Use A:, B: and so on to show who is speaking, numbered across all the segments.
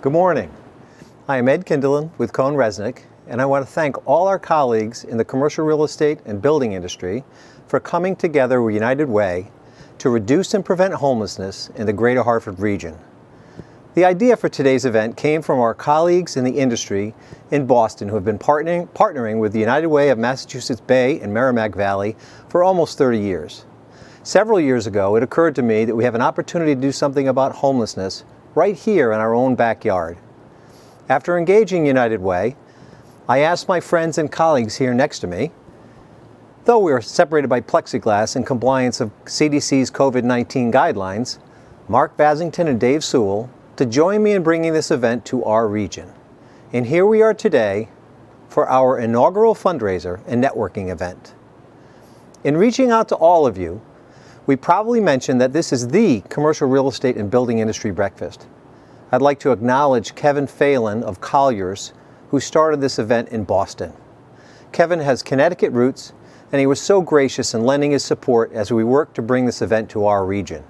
A: Good morning. I am Ed Kindelen with CohnReznick, and I want to thank all our colleagues in the commercial real estate and building industry for coming together with United Way to reduce and prevent homelessness in the Greater Hartford region. The idea for today's event came from our colleagues in the industry in Boston who have been partnering with the United Way of Massachusetts Bay and Merrimack Valley for almost 30 years. Several years ago, it occurred to me that we have an opportunity to do something about homelessness right here in our own backyard. After engaging United Way, I asked my friends and colleagues here next to me, though we are separated by plexiglass in compliance of CDC's COVID-19 guidelines, Mark Basington and Dave Sewell, to join me in bringing this event to our region. And here we are today for our inaugural fundraiser and networking event. In reaching out to all of you, we probably mentioned that this is the commercial real estate and building industry breakfast. I'd like to acknowledge Kevin Phelan of Colliers, who started this event in Boston. Kevin has Connecticut roots, and he was so gracious in lending his support as we worked to bring this event to our region.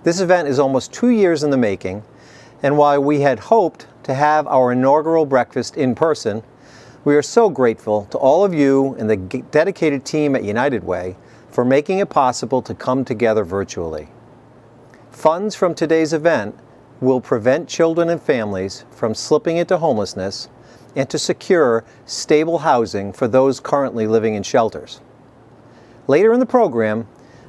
A: This event is almost 2 years in the making, and while we had hoped to have our inaugural breakfast in person, we are so grateful to all of you and the dedicated team at United Way for making it possible to come together virtually. Funds from today's event will prevent children and families from slipping into homelessness and to secure stable housing for those currently living in shelters. Later in the program,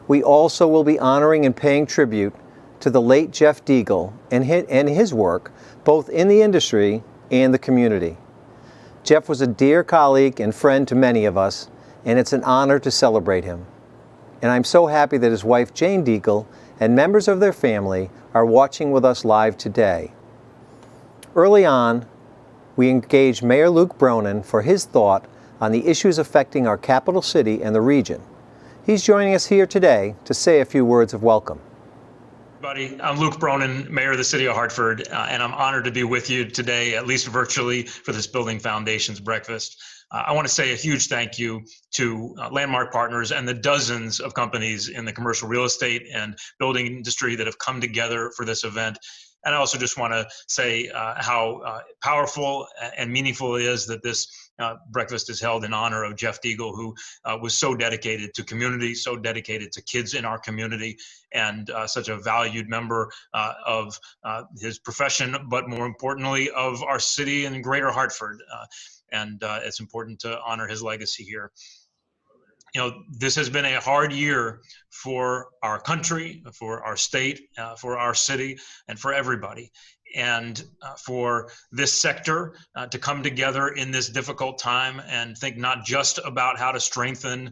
A: we also will be honoring and paying tribute to the late Jeff Deagle and his work both in the industry and the community. Jeff was a dear colleague and friend to many of us, and it's an honor to celebrate him. And I'm so happy that his wife Jane Deagle and members of their family are watching with us live today. Early on, we engaged Mayor Luke Bronin for his thought on the issues affecting our capital city and the region. He's joining us here today to say a few words of welcome.
B: Everybody, I'm Luke Bronin, Mayor of the City of Hartford, and I'm honored to be with you today, at least virtually, for this Building Foundations breakfast. I want to say a huge thank you to Landmark Partners and the dozens of companies in the commercial real estate and building industry that have come together for this event. And I also just want to say how powerful and meaningful it is that this breakfast is held in honor of Jeff Deagle, who was so dedicated to community, so dedicated to kids in our community, and such a valued member of his profession, but more importantly, of our city and Greater Hartford. And it's important to honor his legacy here. You know, this has been a hard year for our country, for our state, for our city, and for everybody. And for this sector to come together in this difficult time and think not just about how to strengthen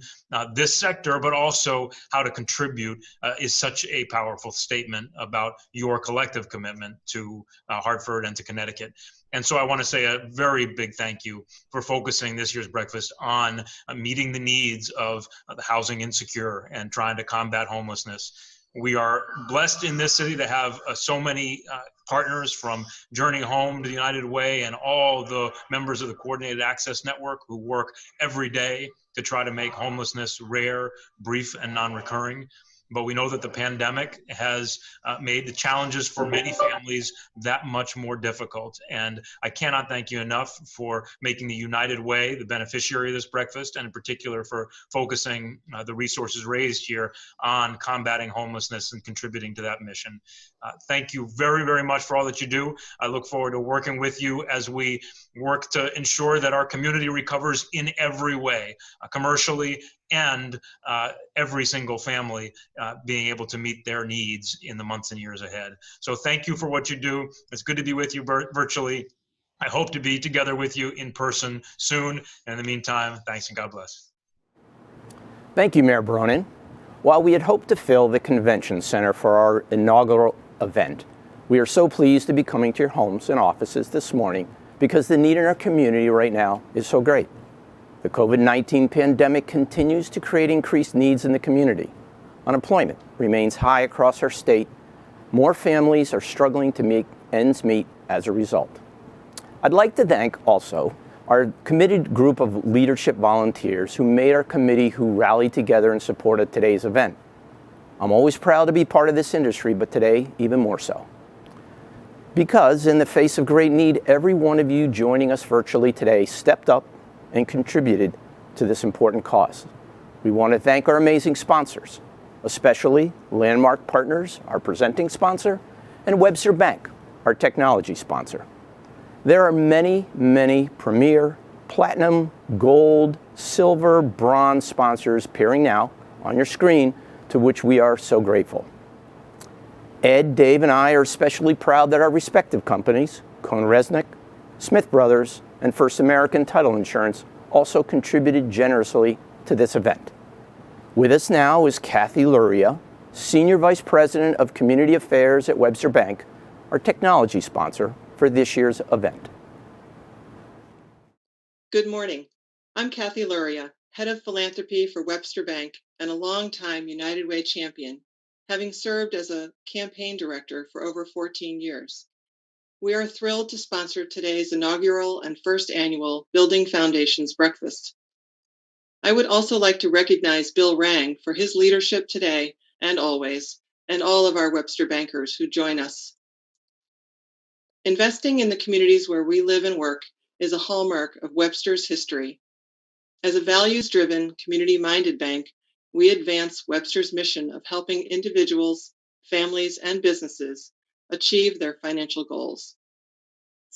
B: this sector, but also how to contribute is such a powerful statement about your collective commitment to Hartford and to Connecticut. And so I want to say a very big thank you for focusing this year's breakfast on meeting the needs of the housing insecure and trying to combat homelessness. We are blessed in this city to have so many partners, from Journey Home to the United Way and all the members of the Coordinated Access Network who work every day to try to make homelessness rare, brief, and non-recurring. But we know that the pandemic has made the challenges for many families that much more difficult. And I cannot thank you enough for making the United Way the beneficiary of this breakfast, and in particular for focusing the resources raised here on combating homelessness and contributing to that mission. Thank you very, very much for all that you do. I look forward to working with you as we work to ensure that our community recovers in every way, commercially, and every single family being able to meet their needs in the months and years ahead. So thank you for what you do. It's good to be with you virtually. I hope to be together with you in person soon. And in the meantime, thanks and God bless.
C: Thank you, Mayor Bronin. While we had hoped to fill the convention center for our inaugural event, we are so pleased to be coming to your homes and offices this morning because the need in our community right now is so great. The COVID-19 pandemic continues to create increased needs in the community. Unemployment remains high across our state. More families are struggling to make ends meet as a result. I'd like to thank also our committed group of leadership volunteers who made our committee, who rallied together in support of today's event. I'm always proud to be part of this industry, but today even more so. Because in the face of great need, every one of you joining us virtually today stepped up and contributed to this important cause. We want to thank our amazing sponsors, especially Landmark Partners, our presenting sponsor, and Webster Bank, our technology sponsor. There are many, many premier, platinum, gold, silver, bronze sponsors appearing now on your screen, to which we are so grateful. Ed, Dave, and I are especially proud that our respective companies, CohnReznick, Smith Brothers, and First American Title Insurance, also contributed generously to this event. With us now is Kathy Luria, Senior Vice President of Community Affairs at Webster Bank, our technology sponsor for this year's event.
D: Good morning. I'm Kathy Luria, Head of Philanthropy for Webster Bank and a longtime United Way champion, having served as a campaign director for over 14 years. We are thrilled to sponsor today's inaugural and first annual Building Foundations Breakfast. I would also like to recognize Bill Rang for his leadership today and always, and all of our Webster bankers who join us. Investing in the communities where we live and work is a hallmark of Webster's history. As a values-driven, community-minded bank, we advance Webster's mission of helping individuals, families, and businesses achieve their financial goals.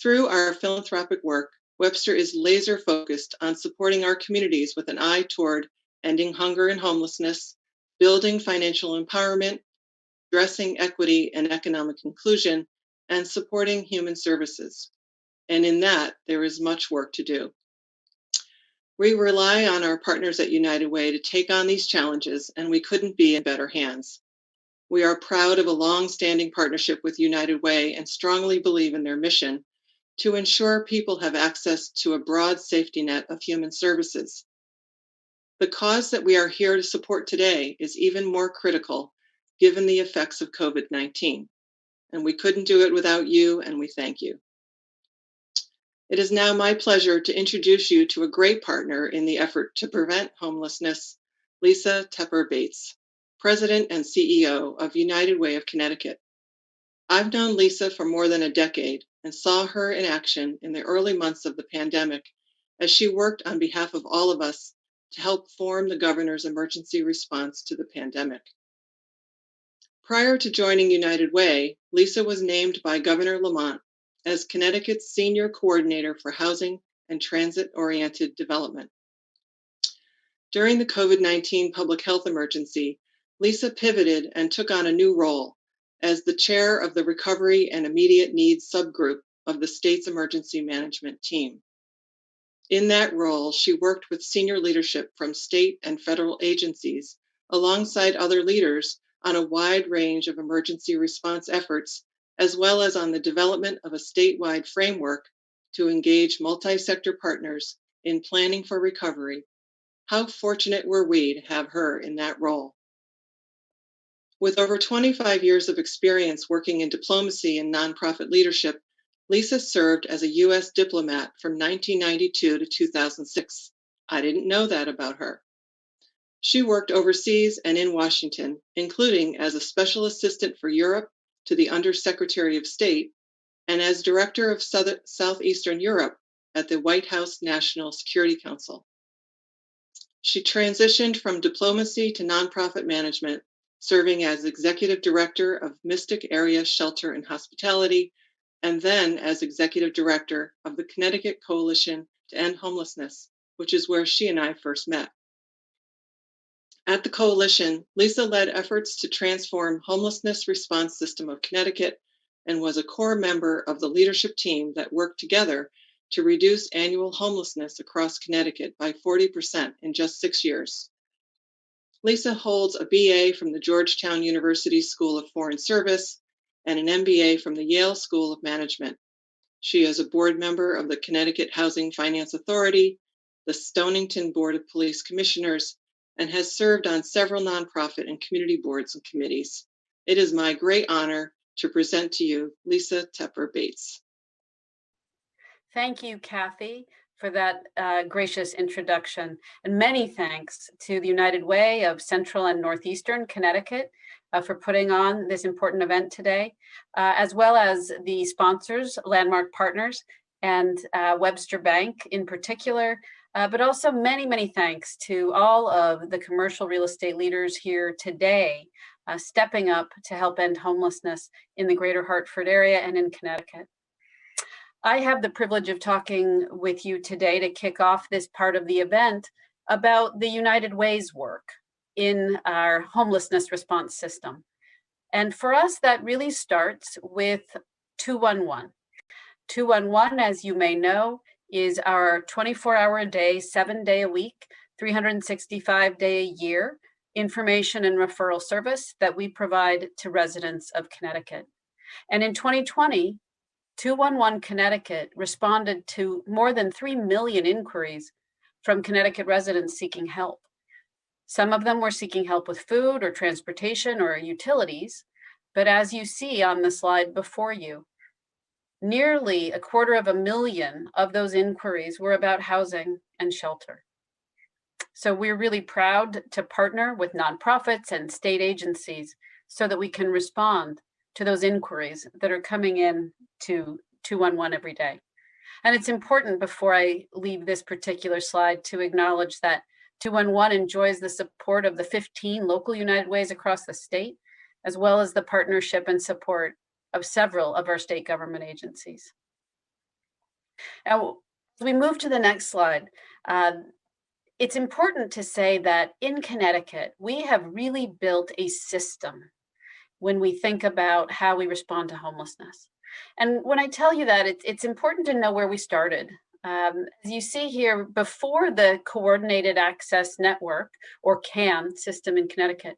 D: Through our philanthropic work, Webster is laser-focused on supporting our communities with an eye toward ending hunger and homelessness, building financial empowerment, addressing equity and economic inclusion, and supporting human services. And in that, there is much work to do. We rely on our partners at United Way to take on these challenges, and we couldn't be in better hands. We are proud of a long-standing partnership with United Way and strongly believe in their mission to ensure people have access to a broad safety net of human services. The cause that we are here to support today is even more critical given the effects of COVID-19, and we couldn't do it without you, and we thank you. It is now my pleasure to introduce you to a great partner in the effort to prevent homelessness, Lisa Tepper Bates, President and CEO of United Way of Connecticut. I've known Lisa for more than a decade and saw her in action in the early months of the pandemic as she worked on behalf of all of us to help form the governor's emergency response to the pandemic. Prior to joining United Way, Lisa was named by Governor Lamont as Connecticut's Senior Coordinator for Housing and Transit-Oriented Development. During the COVID-19 public health emergency, Lisa pivoted and took on a new role as the chair of the Recovery and Immediate Needs subgroup of the state's emergency management team. In that role, she worked with senior leadership from state and federal agencies, alongside other leaders, on a wide range of emergency response efforts, as well as on the development of a statewide framework to engage multi-sector partners in planning for recovery. How fortunate were we to have her in that role? With over 25 years of experience working in diplomacy and nonprofit leadership, Lisa served as a U.S. diplomat from 1992 to 2006. I didn't know that about her. She worked overseas and in Washington, including as a special assistant for Europe to the Undersecretary of State and as Director of Southeastern Europe at the White House National Security Council. She transitioned from diplomacy to nonprofit management, serving as Executive Director of Mystic Area Shelter and Hospitality, and then as Executive Director of the Connecticut Coalition to End Homelessness, which is where she and I first met. At the coalition, Lisa led efforts to transform homelessness response system of Connecticut and was a core member of the leadership team that worked together to reduce annual homelessness across Connecticut by 40% in just 6 years. Lisa holds a BA from the Georgetown University School of Foreign Service and an MBA from the Yale School of Management. She is a board member of the Connecticut Housing Finance Authority, the Stonington Board of Police Commissioners, and has served on several nonprofit and community boards and committees. It is my great honor to present to you Lisa Tepper Bates.
E: Thank you, Kathy, for that gracious introduction. And many thanks to the United Way of Central and Northeastern Connecticut for putting on this important event today, as well as the sponsors, Landmark Partners, and Webster Bank in particular, but also many, many thanks to all of the commercial real estate leaders here today, stepping up to help end homelessness in the greater Hartford area and in Connecticut. I have the privilege of talking with you today to kick off this part of the event about the United Way's work in our homelessness response system. And for us, that really starts with 211. 211, as you may know, is our 24-hour-a-day, 7-day-a-week, 365-day-a-year information and referral service that we provide to residents of Connecticut. And in 2020, 211 Connecticut responded to more than 3 million inquiries from Connecticut residents seeking help. Some of them were seeking help with food or transportation or utilities, but as you see on the slide before you, nearly 250,000 of those inquiries were about housing and shelter. So we're really proud to partner with nonprofits and state agencies so that we can respond to those inquiries that are coming in to 211 every day. And it's important, before I leave this particular slide, to acknowledge that 211 enjoys the support of the 15 local United Ways across the state, as well as the partnership and support of several of our state government agencies. Now, as we move to the next slide, it's important to say that in Connecticut, we have really built a system when we think about how we respond to homelessness. And when I tell you that, it's important to know where we started. As you see here, before the Coordinated Access Network, or CAN system in Connecticut,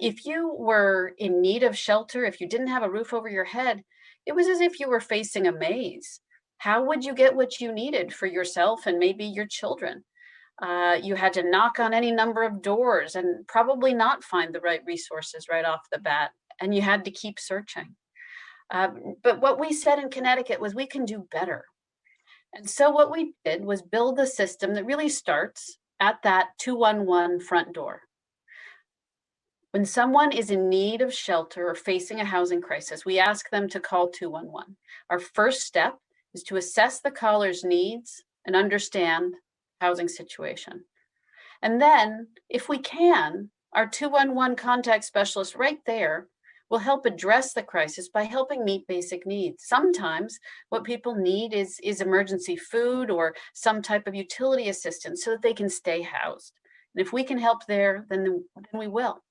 E: if you were in need of shelter, if you didn't have a roof over your head, it was as if you were facing a maze. How would you get what you needed for yourself and maybe your children? You had to knock on any number of doors and probably not find the right resources right off the bat, and you had to keep searching. But what we said in Connecticut was we can do better. And so what we did was build a system that really starts at that 211 front door. When someone is in need of shelter or facing a housing crisis, we ask them to call 211. Our first step is to assess the caller's needs and understand the housing situation. And then, if we can, our 211 contact specialist right there will help address the crisis by helping meet basic needs. Sometimes what people need is emergency food or some type of utility assistance so that they can stay housed. And if we can help there, then we will.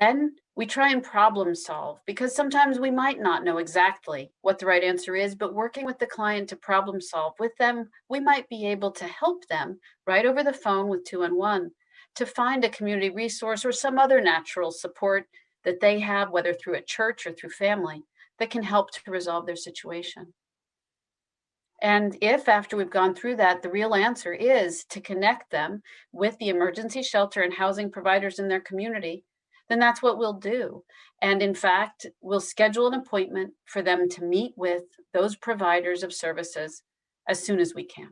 E: Then we try and problem solve, because sometimes we might not know exactly what the right answer is, but working with the client to problem solve with them, we might be able to help them right over the phone with 211 to find a community resource or some other natural support that they have, whether through a church or through family, that can help to resolve their situation. And if after we've gone through that, the real answer is to connect them with the emergency shelter and housing providers in their community, then that's what we'll do. And in fact, we'll schedule an appointment for them to meet with those providers of services as soon as we can.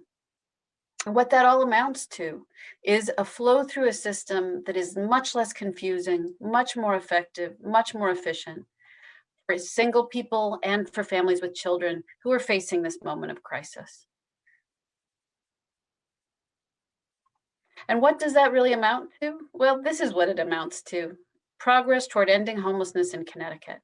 E: And what that all amounts to is a flow through a system that is much less confusing, much more effective, much more efficient for single people and for families with children who are facing this moment of crisis. And what does that really amount to? Well, this is what it amounts to: progress toward ending homelessness in Connecticut.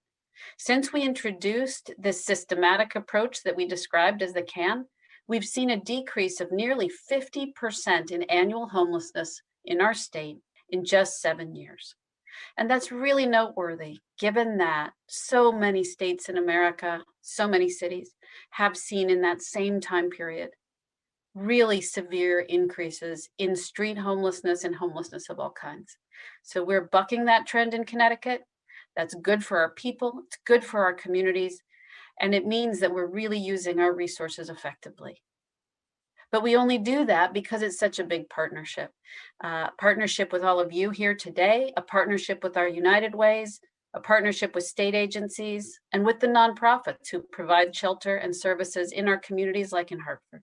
E: Since we introduced this systematic approach that we described as the CAN, we've seen a decrease of nearly 50% in annual homelessness in our state in just 7 years. And that's really noteworthy, given that so many states in America, so many cities, have seen in that same time period really severe increases in street homelessness and homelessness of all kinds. So we're bucking that trend in Connecticut. That's good for our people, it's good for our communities, and it means that we're really using our resources effectively. But we only do that because it's such a big partnership. Partnership with all of you here today, a partnership with our United Ways, a partnership with state agencies, and with the nonprofits who provide shelter and services in our communities like in Hartford.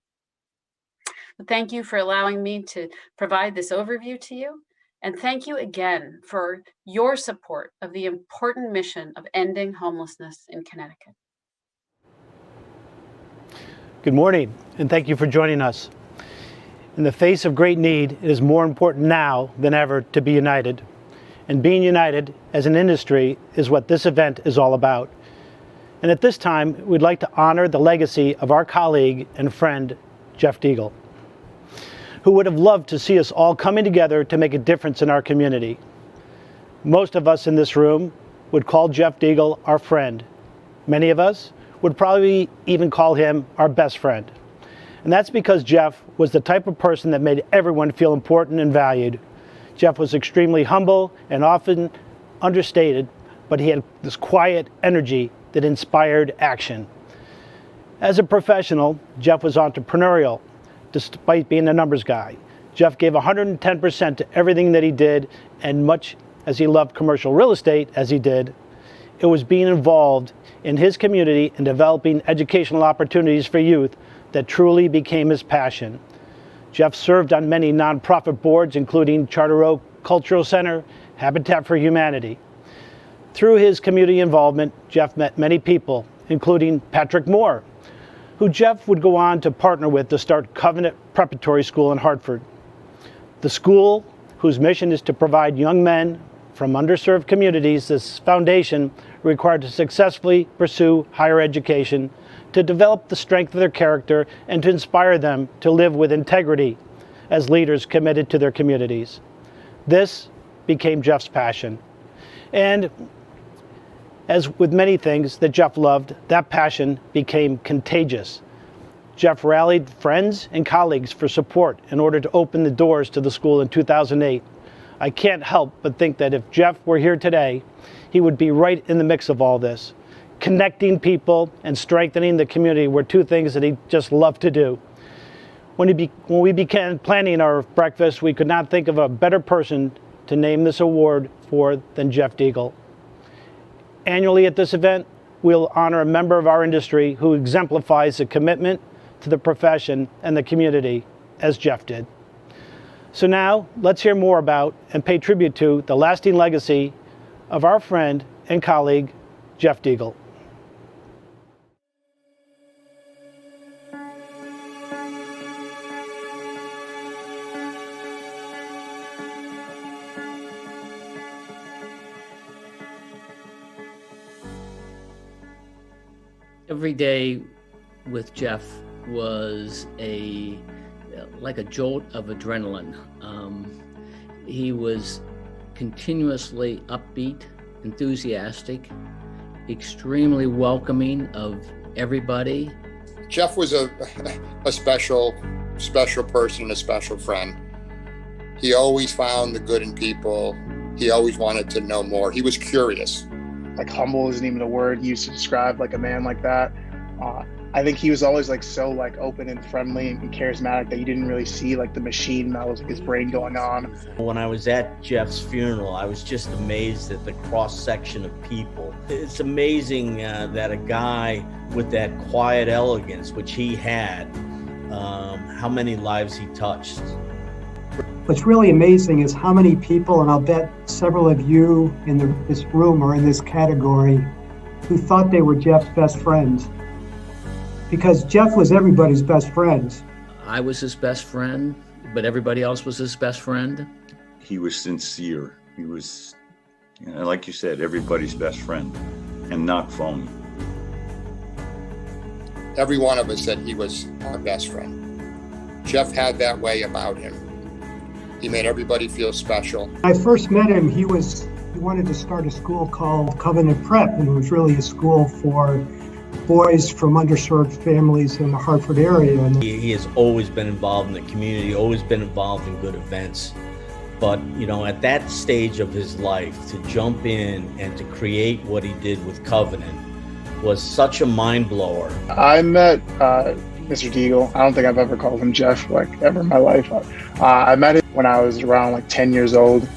E: But thank you for allowing me to provide this overview to you. And thank you again for your support of the important mission of ending homelessness in Connecticut.
F: Good morning, and thank you for joining us. In the face of great need, it is more important now than ever to be united. And being united as an industry is what this event is all about. And at this time, we'd like to honor the legacy of our colleague and friend, Jeff Deagle, who would have loved to see us all coming together to make a difference in our community. Most of us in this room would call Jeff Deagle our friend. Many of us would probably even call him our best friend. And that's because Jeff was the type of person that made everyone feel important and valued. Jeff was extremely humble and often understated, but he had this quiet energy that inspired action. As a professional, Jeff was entrepreneurial, despite being a numbers guy. Jeff gave 110% to everything that he did, and much as he loved commercial real estate as he did, it was being involved in his community and developing educational opportunities for youth that truly became his passion. Jeff served on many nonprofit boards, including Charter Oak Cultural Center, Habitat for Humanity. Through his community involvement, Jeff met many people, including Patrick Moore, who Jeff would go on to partner with to start Covenant Preparatory School in Hartford. The school, whose mission is to provide young men from underserved communities this foundation required to successfully pursue higher education, to develop the strength of their character, and to inspire them to live with integrity as leaders committed to their communities. This became Jeff's passion. And as with many things that Jeff loved, that passion became contagious. Jeff rallied friends and colleagues for support in order to open the doors to the school in 2008. I can't help but think that if Jeff were here today, he would be right in the mix of all this. Connecting people and strengthening the community were two things that he just loved to do. When we began planning our breakfast, we could not think of a better person to name this award for than Jeff Deagle. Annually at this event, we'll honor a member of our industry who exemplifies a commitment to the profession and the community, as Jeff did. So now, let's hear more about and pay tribute to the lasting legacy of our friend and colleague, Jeff Deagle.
G: Every day with Jeff was like a jolt of adrenaline. He was continuously upbeat, enthusiastic, extremely welcoming of everybody.
H: Jeff was a special person, a special friend. He always found the good in people. He always wanted to know more. He was curious.
I: Like humble isn't even a word used to describe like a man like that. I think he was always like so like open and friendly and charismatic that you didn't really see like the machine that was like his brain going on.
J: When I was at Jeff's funeral, I was just amazed at the cross section of people. It's amazing that a guy with that quiet elegance, which he had, how many lives he touched.
K: What's really amazing is how many people, and I'll bet several of you in this room or in this category, who thought they were Jeff's best friends. Because Jeff was everybody's best friend.
G: I was his best friend, but everybody else was his best friend.
L: He was sincere. He was, like you said, everybody's best friend and not phony.
H: Every one of us said he was our best friend. Jeff had that way about him. He made everybody feel special.
K: When I first met him, he wanted to start a school called Covenant Prep, and it was really a school for boys from underserved families in the Hartford area.
J: He has always been involved in the community, always been involved in good events. But, at that stage of his life, to jump in and to create what he did with Covenant was such a mind blower.
I: I met Mr. Deagle. I don't think I've ever called him Jeff, ever in my life. I met him when I was around 10 years old,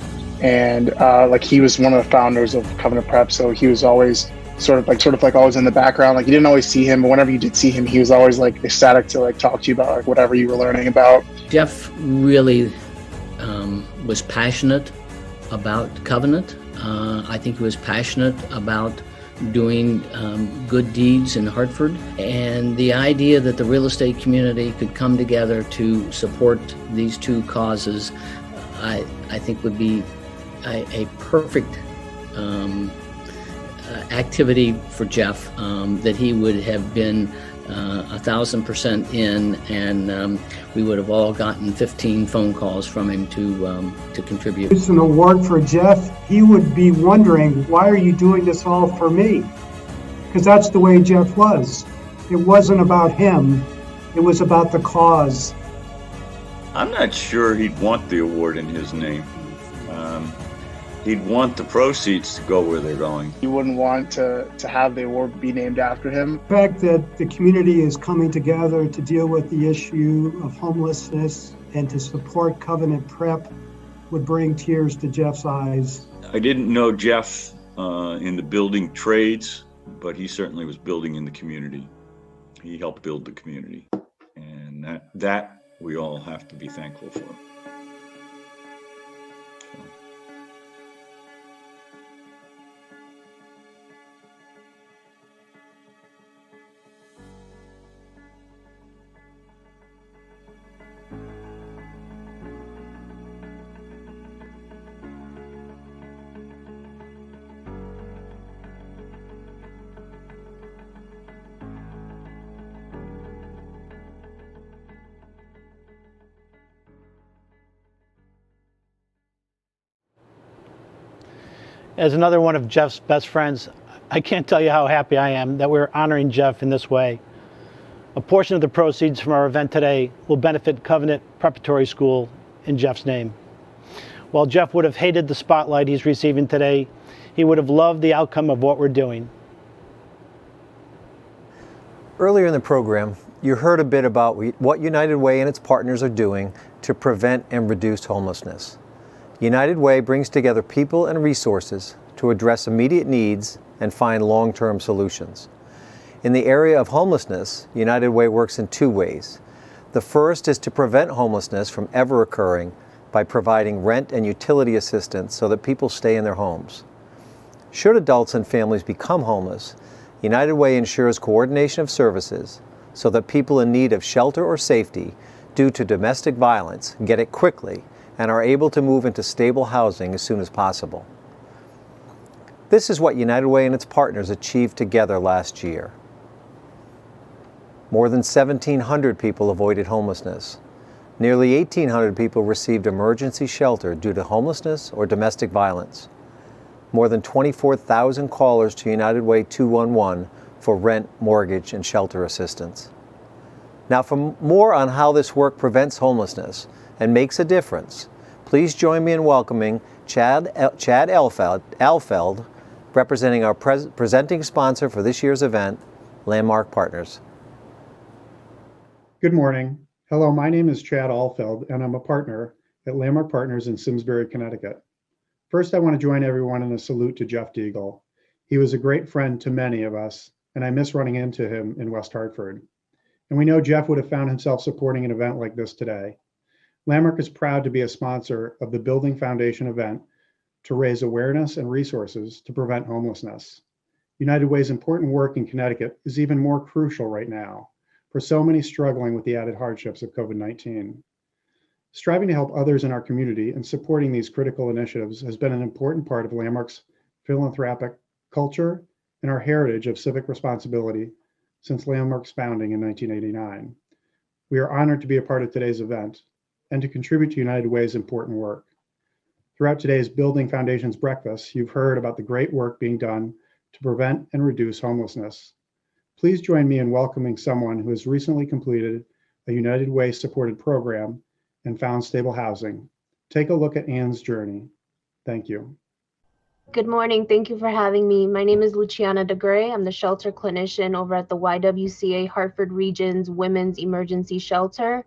I: and he was one of the founders of Covenant Prep, so he was always sort of like always in the background. Like you didn't always see him, but whenever you did see him, he was always like ecstatic to like talk to you about like whatever you were learning about.
G: Jeff really was passionate about Covenant. I think he was passionate about doing good deeds in Hartford, and the idea that the real estate community could come together to support these two causes, I think would be a perfect activity for Jeff, that he would have been 1,000% in, and we would have all gotten 15 phone calls from him to contribute.
K: It's an award for Jeff. He would be wondering, why are you doing this all for me? Because that's the way Jeff was. It wasn't about him. It was about the cause.
L: I'm not sure he'd want the award in his name. He'd want the proceeds to go where they're going.
I: You wouldn't want to have the award be named after him.
K: The fact that the community is coming together to deal with the issue of homelessness and to support Covenant Prep would bring tears to Jeff's eyes.
L: I didn't know Jeff in the building trades, but he certainly was building in the community. He helped build the community, and that we all have to be thankful for.
F: As another one of Jeff's best friends, I can't tell you how happy I am that we're honoring Jeff in this way. A portion of the proceeds from our event today will benefit Covenant Preparatory School in Jeff's name. While Jeff would have hated the spotlight he's receiving today, he would have loved the outcome of what we're doing.
A: Earlier in the program, you heard a bit about what United Way and its partners are doing to prevent and reduce homelessness. United Way brings together people and resources to address immediate needs and find long-term solutions. In the area of homelessness, United Way works in two ways. The first is to prevent homelessness from ever occurring by providing rent and utility assistance so that people stay in their homes. Should adults and families become homeless, United Way ensures coordination of services so that people in need of shelter or safety due to domestic violence get it quickly and are able to move into stable housing as soon as possible. This is what United Way and its partners achieved together last year. More than 1,700 people avoided homelessness. Nearly 1,800 people received emergency shelter due to homelessness or domestic violence. More than 24,000 callers to United Way 211 for rent, mortgage, and shelter assistance. Now, for more on how this work prevents homelessness and makes a difference, please join me in welcoming Chad Alfeld, representing our presenting sponsor for this year's event, Landmark Partners.
M: Good morning. Hello, my name is Chad Alfeld, and I'm a partner at Landmark Partners in Simsbury, Connecticut. First, I want to join everyone in a salute to Jeff Deagle. He was a great friend to many of us, and I miss running into him in West Hartford. And we know Jeff would have found himself supporting an event like this today. Landmark is proud to be a sponsor of the Building Foundation event to raise awareness and resources to prevent homelessness. United Way's important work in Connecticut is even more crucial right now for so many struggling with the added hardships of COVID-19. Striving to help others in our community and supporting these critical initiatives has been an important part of Landmark's philanthropic culture and our heritage of civic responsibility since Landmark's founding in 1989. We are honored to be a part of today's event and to contribute to United Way's important work. Throughout today's Building Foundations breakfast, you've heard about the great work being done to prevent and reduce homelessness. Please join me in welcoming someone who has recently completed a United Way supported program and found stable housing. Take a look at Anne's journey. Thank you.
N: Good morning. Thank you for having me. My name is Luciana DeGray. I'm the shelter clinician over at the YWCA Hartford Region's Women's Emergency Shelter.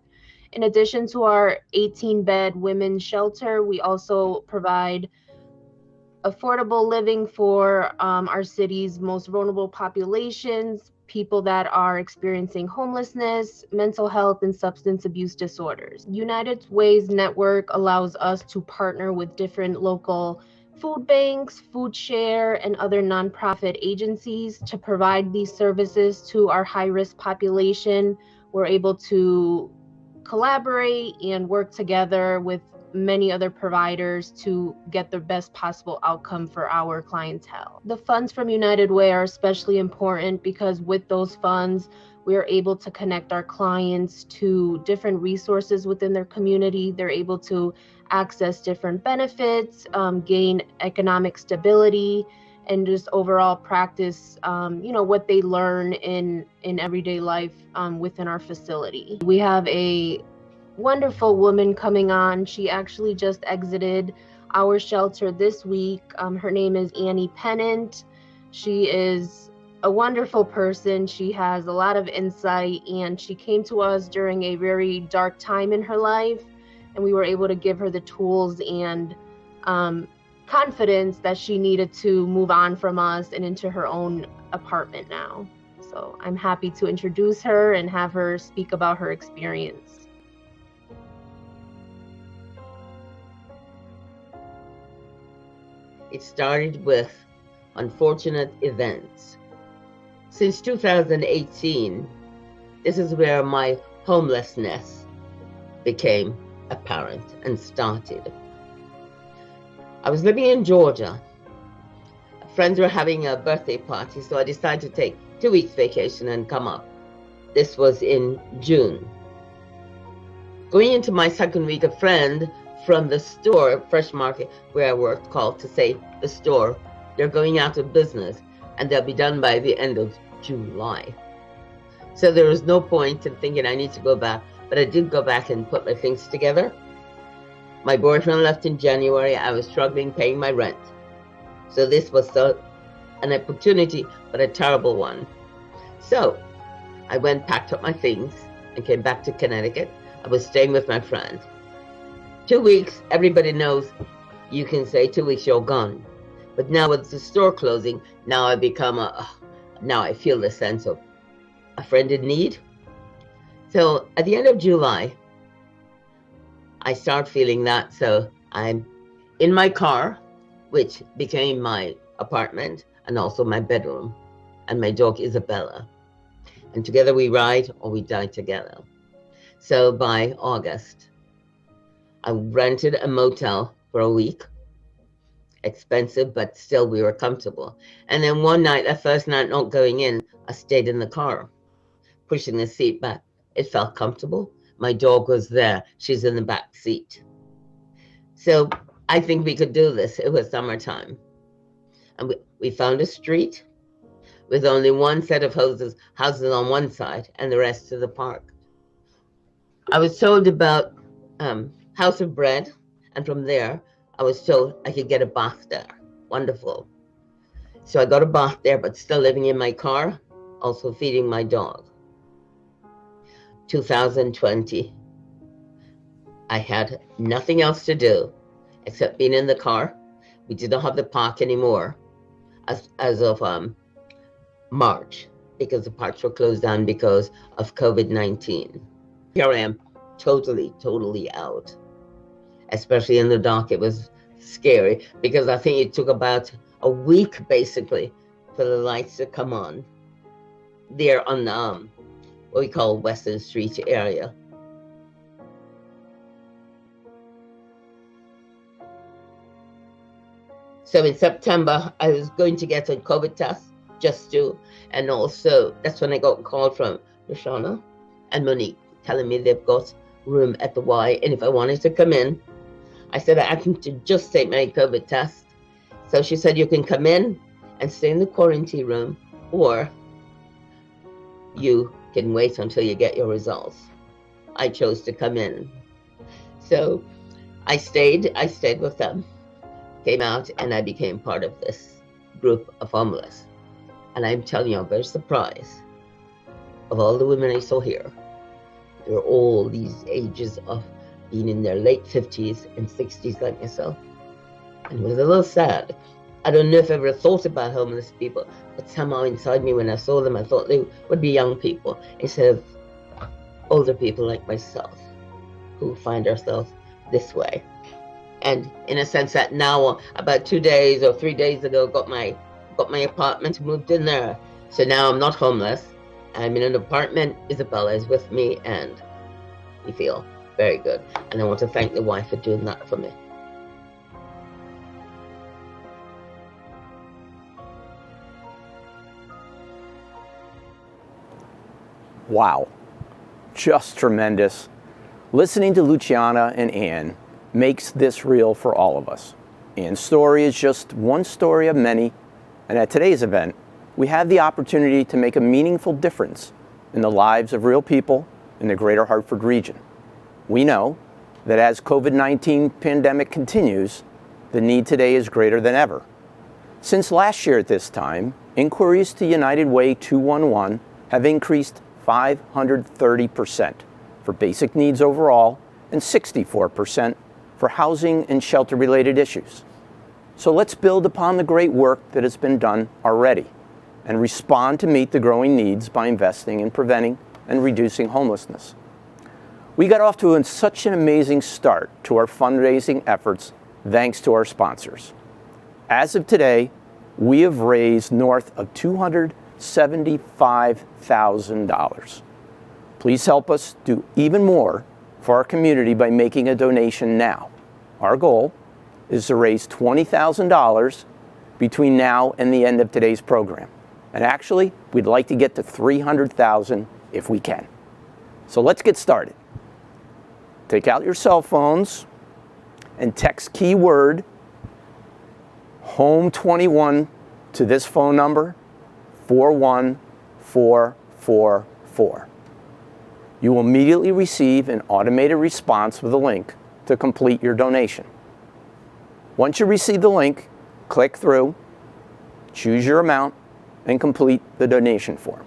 N: In addition to our 18-bed women's shelter, we also provide affordable living for our city's most vulnerable populations, people that are experiencing homelessness, mental health, and substance abuse disorders. United Way's network allows us to partner with different local food banks, food share, and other nonprofit agencies to provide these services to our high-risk population. We're able to collaborate and work together with many other providers to get the best possible outcome for our clientele. The funds from United Way are especially important because with those funds, we are able to connect our clients to different resources within their community. They're able to access different benefits, gain economic stability, and just overall practice, what they learn in everyday life within our facility. We have a wonderful woman coming on. She actually just exited our shelter this week. Her name is Annie Pennant. She is a wonderful person. She has a lot of insight, and she came to us during a very dark time in her life, and we were able to give her the tools and confidence that she needed to move on from us and into her own apartment now. So I'm happy to introduce her and have her speak about her experience.
O: It started with unfortunate events. Since 2018, this is where my homelessness became apparent and started. I was living in Georgia. Friends were having a birthday party, so I decided to take 2 weeks vacation and come up. This was in June. Going into my second week, a friend from the store, Fresh Market, where I worked, called to say the store, they're going out of business and they'll be done by the end of July. So there was no point in thinking I need to go back, but I did go back and put my things together. My boyfriend left in January. I was struggling paying my rent. So this was an opportunity, but a terrible one. So I went, packed up my things, and came back to Connecticut. I was staying with my friend. 2 weeks, everybody knows you can say 2 weeks, you're gone. But now with the store closing, now I become now I feel the sense of a friend in need. So at the end of July, I start feeling that. So I'm in my car, which became my apartment and also my bedroom, and my dog Isabella. And together we ride or we die together. So by August, I rented a motel for a week. Expensive, but still we were comfortable. And then one night, that first night not going in, I stayed in the car, pushing the seat back. It felt comfortable. My dog was there. She's in the back seat. So I think we could do this. It was summertime. And we found a street with only one set of houses on one side and the rest to the park. I was told about House of Bread, and from there, I was told I could get a bath there. Wonderful. So I got a bath there, but still living in my car, also feeding my dog. 2020, I had nothing else to do except being in the car. We did not have the park anymore as of March, because the parks were closed down because of COVID-19. Here I am, totally out. Especially in the dark, it was scary because I think it took about a week basically for the lights to come on there on what we call Western Street area. So in September, I was going to get a COVID test and also that's when I got a call from Lashana and Monique telling me they've got room at the Y, and if I wanted to come in, I said I can just take my COVID test. So she said you can come in and stay in the quarantine room, or you can wait until you get your results. I chose to come in. So I stayed with them, came out, and I became part of this group of homeless. And I'm telling you, I'm very surprised of all the women I saw here. They're all these ages of being in their late 50s and 60s like myself. And it was a little sad. I don't know if I ever thought about homeless people, but somehow inside me when I saw them, I thought they would be young people instead of older people like myself who find ourselves this way. And in a sense that now, about 2 days or 3 days ago, got my apartment, moved in there. So now I'm not homeless. I'm in an apartment. Isabella is with me, and we feel very good. And I want to thank the wife for doing that for me.
C: Wow, just tremendous. Listening to Luciana and Ann makes this real for all of us. Ann's story is just one story of many, and at today's event, we have the opportunity to make a meaningful difference in the lives of real people in the greater Hartford region. We know that as COVID-19 pandemic continues, the need today is greater than ever. Since last year at this time, inquiries to United Way 211 have increased 530% for basic needs overall and 64% for housing and shelter-related issues. So let's build upon the great work that has been done already and respond to meet the growing needs by investing in preventing and reducing homelessness. We got off to such an amazing start to our fundraising efforts thanks to our sponsors. As of today, we have raised north of $275,000. Please help us do even more for our community by making a donation now. Our goal is to raise $20,000 between now and the end of today's program. And actually, we'd like to get to $300,000 if we can. So let's get started. Take out your cell phones and text keyword HOME21 to this phone number, 41444. You will immediately receive an automated response with a link to complete your donation. Once you receive the link, click through, choose your amount, and complete the donation form.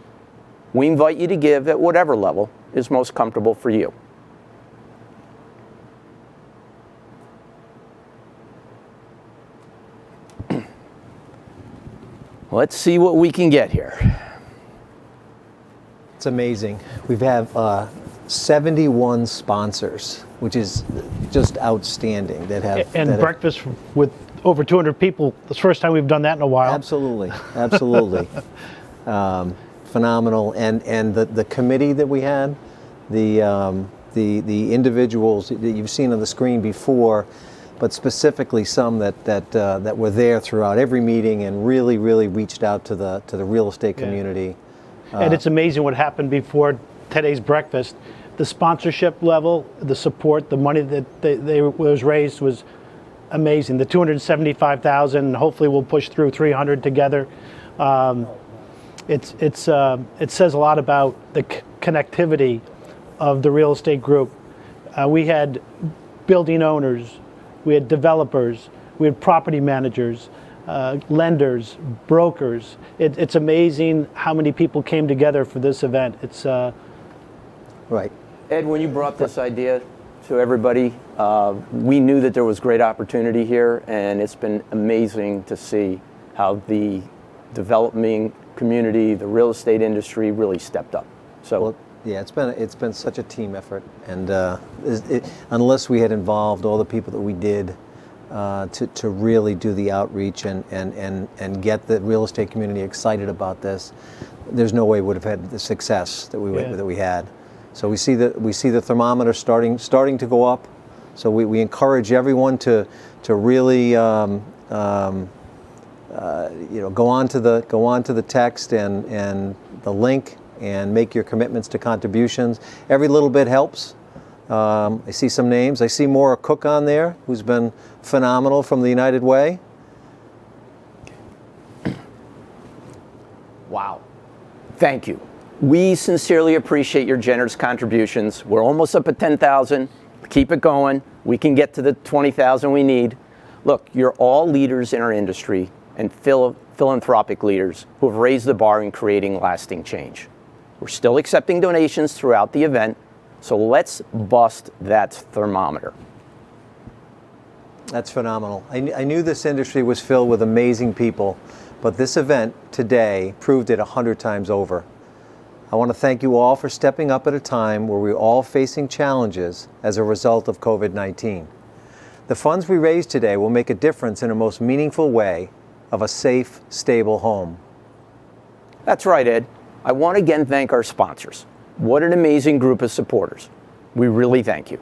C: We invite you to give at whatever level is most comfortable for you. Let's see what we can get here.
A: It's amazing. We have 71 sponsors, which is just outstanding. That have
F: and breakfast with over 200 people. It's the first time we've done that in a while.
A: Absolutely, absolutely. Phenomenal. And the committee that we had, the individuals that you've seen on the screen before, but specifically some that were there throughout every meeting and really reached out to the real estate community.
F: And it's amazing what happened before today's breakfast. The sponsorship level, the support, the money that was raised was amazing. The $275,000, hopefully we'll push through 300 together. It says a lot about the connectivity of the real estate group. We had building owners, we had developers, we had property managers, lenders, brokers. It's amazing how many people came together for this event. It's
A: right.
C: Ed, when you brought this idea to everybody, we knew that there was great opportunity here, and it's been amazing to see how the developing community, the real estate industry really stepped up. So.
A: Well, yeah, it's been such a team effort, and unless we had involved all the people that we did to really do the outreach and get the real estate community excited about this, there's no way we would have had the success that we had. So we see the thermometer starting to go up. So we encourage everyone to really go onto the text and the link and make your commitments to contributions. Every little bit helps. I see some names. I see Maura Cook on there, who's been phenomenal from the United Way.
C: Wow. Thank you. We sincerely appreciate your generous contributions. We're almost up at 10,000. Keep it going. We can get to the 20,000 we need. Look, you're all leaders in our industry and philanthropic leaders who have raised the bar in creating lasting change. We're still accepting donations throughout the event, so let's bust that thermometer.
A: That's phenomenal. I knew this industry was filled with amazing people, but this event today proved it 100 times over. I want to thank you all for stepping up at a time where we're all facing challenges as a result of COVID-19. The funds we raise today will make a difference in a most meaningful way of a safe, stable home.
C: That's right, Ed. I want to again thank our sponsors. What an amazing group of supporters. We really thank you.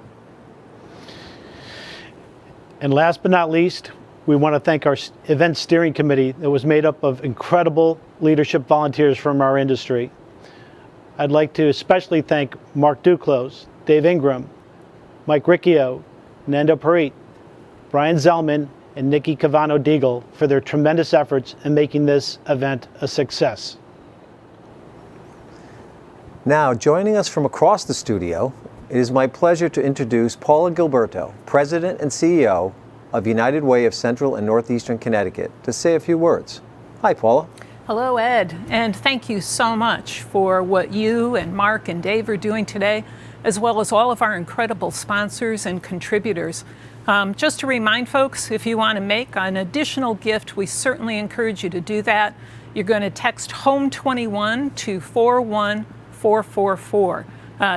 F: And last but not least, we want to thank our event steering committee that was made up of incredible leadership volunteers from our industry. I'd like to especially thank Mark Duclos, Dave Ingram, Mike Riccio, Nando Parit, Brian Zellman, and Nikki Cavano-Deagle for their tremendous efforts in making this event a success.
A: Now, joining us from across the studio, it is my pleasure to introduce Paula Gilberto, President and CEO of United Way of Central and Northeastern Connecticut, to say a few words. Hi, Paula.
P: Hello, Ed, and thank you so much for what you and Mark and Dave are doing today, as well as all of our incredible sponsors and contributors. Just to remind folks, if you want to make an additional gift, we certainly encourage you to do that. You're going to text HOME21 to 41444.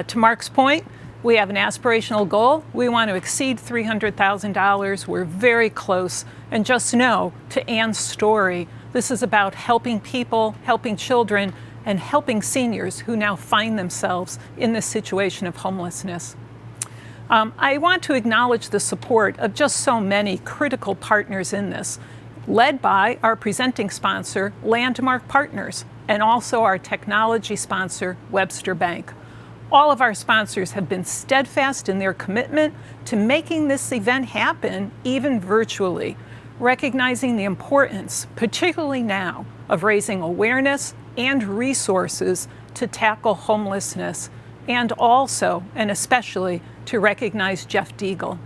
P: To Mark's point, we have an aspirational goal. We want to exceed $300,000. We're very close. And just know, to Ann's story, this is about helping people, helping children, and helping seniors who now find themselves in this situation of homelessness. I want to acknowledge the support of just so many critical partners in this, led by our presenting sponsor, Landmark Partners, and also our technology sponsor, Webster Bank. All of our sponsors have been steadfast in their commitment to making this event happen, even virtually, recognizing the importance, particularly now, of raising awareness and resources to tackle homelessness, and also, and especially, to recognize Jeff Deagle.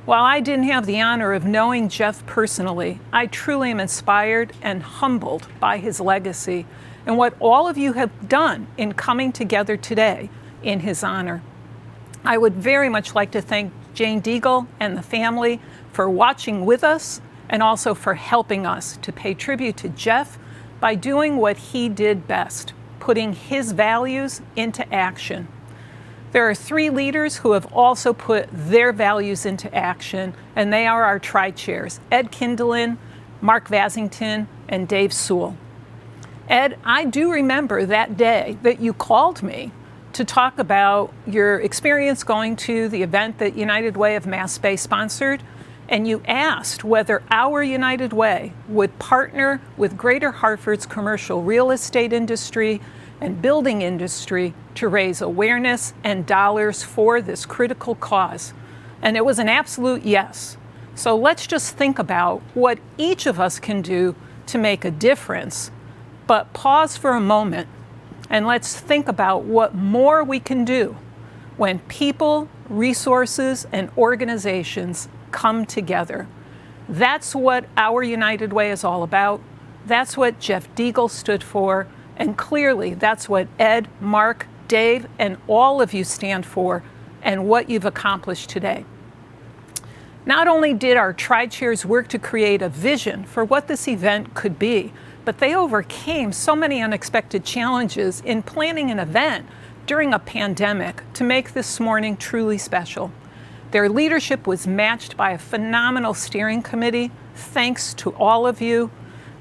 P: While I didn't have the honor of knowing Jeff personally, I truly am inspired and humbled by his legacy and what all of you have done in coming together today in his honor. I would very much like to thank Jane Deagle and the family for watching with us and also for helping us to pay tribute to Jeff by doing what he did best, putting his values into action. There are 3 leaders who have also put their values into action, and they are our tri-chairs, Ed Kindlin, Mark Vasington, and Dave Sewell. Ed, I do remember that day that you called me to talk about your experience going to the event that United Way of Mass Bay sponsored, and you asked whether our United Way would partner with Greater Hartford's commercial real estate industry and building industry to raise awareness and dollars for this critical cause. And it was an absolute yes. So let's just think about what each of us can do to make a difference, but pause for a moment and let's think about what more we can do when people, resources, and organizations come together. That's what our United Way is all about. That's what Jeff Deagle stood for. And clearly, that's what Ed, Mark, Dave, and all of you stand for and what you've accomplished today. Not only did our tri-chairs work to create a vision for what this event could be, but they overcame so many unexpected challenges in planning an event during a pandemic to make this morning truly special. Their leadership was matched by a phenomenal steering committee, thanks to all of you,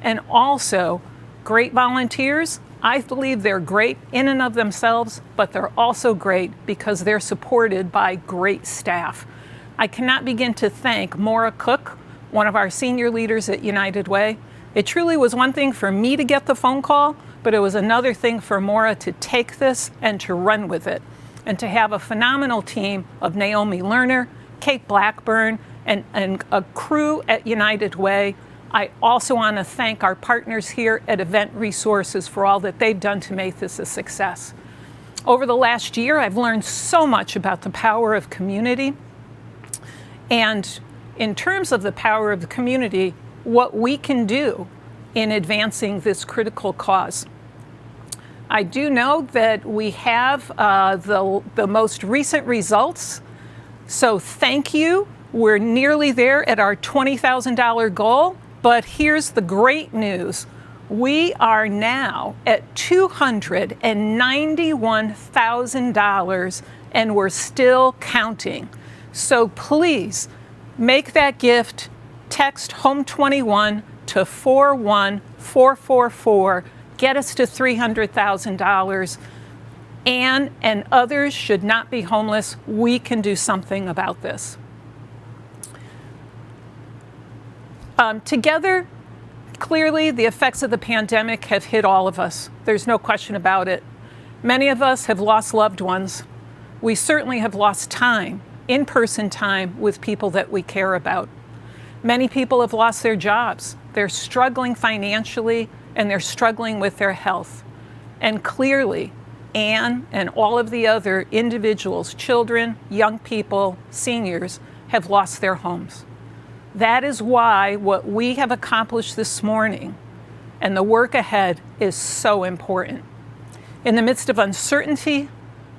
P: and also great volunteers. I believe they're great in and of themselves, but they're also great because they're supported by great staff. I cannot begin to thank Maura Cook, one of our senior leaders at United Way. It truly was one thing for me to get the phone call, but it was another thing for Maura to take this and to run with it, and to have a phenomenal team of Naomi Lerner, Kate Blackburn, and a crew at United Way. I also want to thank our partners here at Event Resources for all that they've done to make this a success. Over the last year, I've learned so much about the power of community. And in terms of the power of the community, what we can do in advancing this critical cause. I do know that we have the most recent results. So thank you. We're nearly there at our $20,000 goal, but here's the great news. We are now at $291,000 and we're still counting. So please make that gift. Text HOME21 to 41444. Get us to $300,000. Anne and others should not be homeless. We can do something about this. Together, clearly, the effects of the pandemic have hit all of us. There's no question about it. Many of us have lost loved ones. We certainly have lost time, in-person time with people that we care about. Many people have lost their jobs. They're struggling financially and they're struggling with their health. And clearly, Anne and all of the other individuals, children, young people, seniors, have lost their homes. That is why what we have accomplished this morning and the work ahead is so important. In the midst of uncertainty,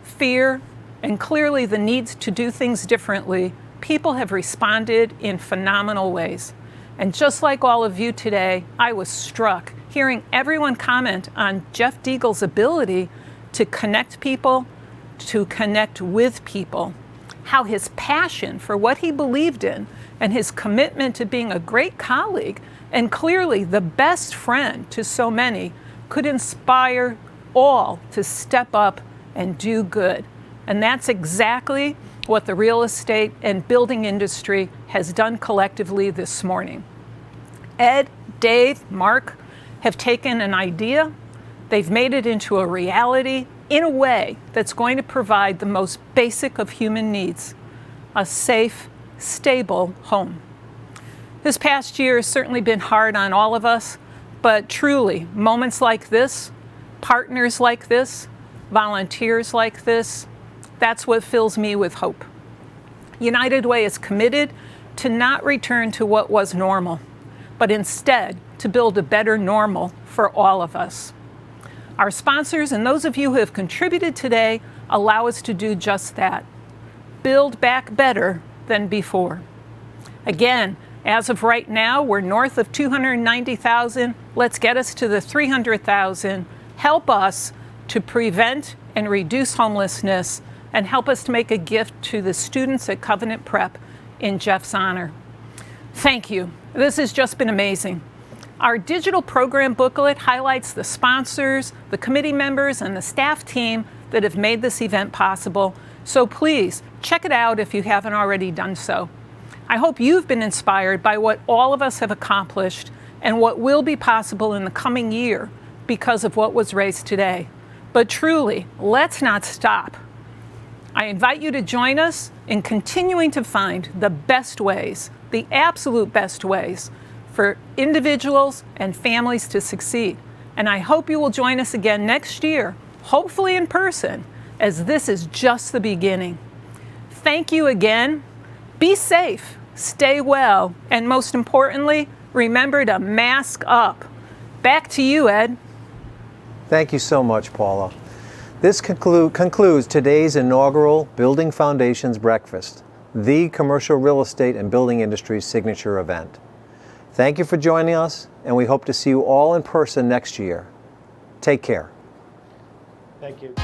P: fear, and clearly the need to do things differently, people have responded in phenomenal ways. And just like all of you today, I was struck hearing everyone comment on Jeff Deagle's ability to connect people, to connect with people, how his passion for what he believed in and his commitment to being a great colleague and clearly the best friend to so many could inspire all to step up and do good. And that's exactly what the real estate and building industry has done collectively this morning. Ed, Dave, Mark have taken an idea, they've made it into a reality in a way that's going to provide the most basic of human needs, a safe, stable home. This past year has certainly been hard on all of us, but truly, moments like this, partners like this, volunteers like this, that's what fills me with hope. United Way is committed to not return to what was normal, but instead to build a better normal for all of us. Our sponsors and those of you who have contributed today allow us to do just that. Build back better than before. Again, as of right now, we're north of 290,000. Let's get us to the 300,000. Help us to prevent and reduce homelessness and help us to make a gift to the students at Covenant Prep in Jeff's honor. Thank you. This has just been amazing. Our digital program booklet highlights the sponsors, the committee members, and the staff team that have made this event possible. So please check it out if you haven't already done so. I hope you've been inspired by what all of us have accomplished and what will be possible in the coming year because of what was raised today. But truly, let's not stop. I invite you to join us in continuing to find the best ways, the absolute best ways, for individuals and families to succeed. And I hope you will join us again next year, hopefully in person, as this is just the beginning. Thank you again. Be safe, stay well, and most importantly, remember to mask up. Back to you, Ed.
A: Thank you so much, Paula. This concludes today's inaugural Building Foundations Breakfast, the commercial real estate and building industry's signature event. Thank you for joining us, and we hope to see you all in person next year. Take care.
F: Thank you.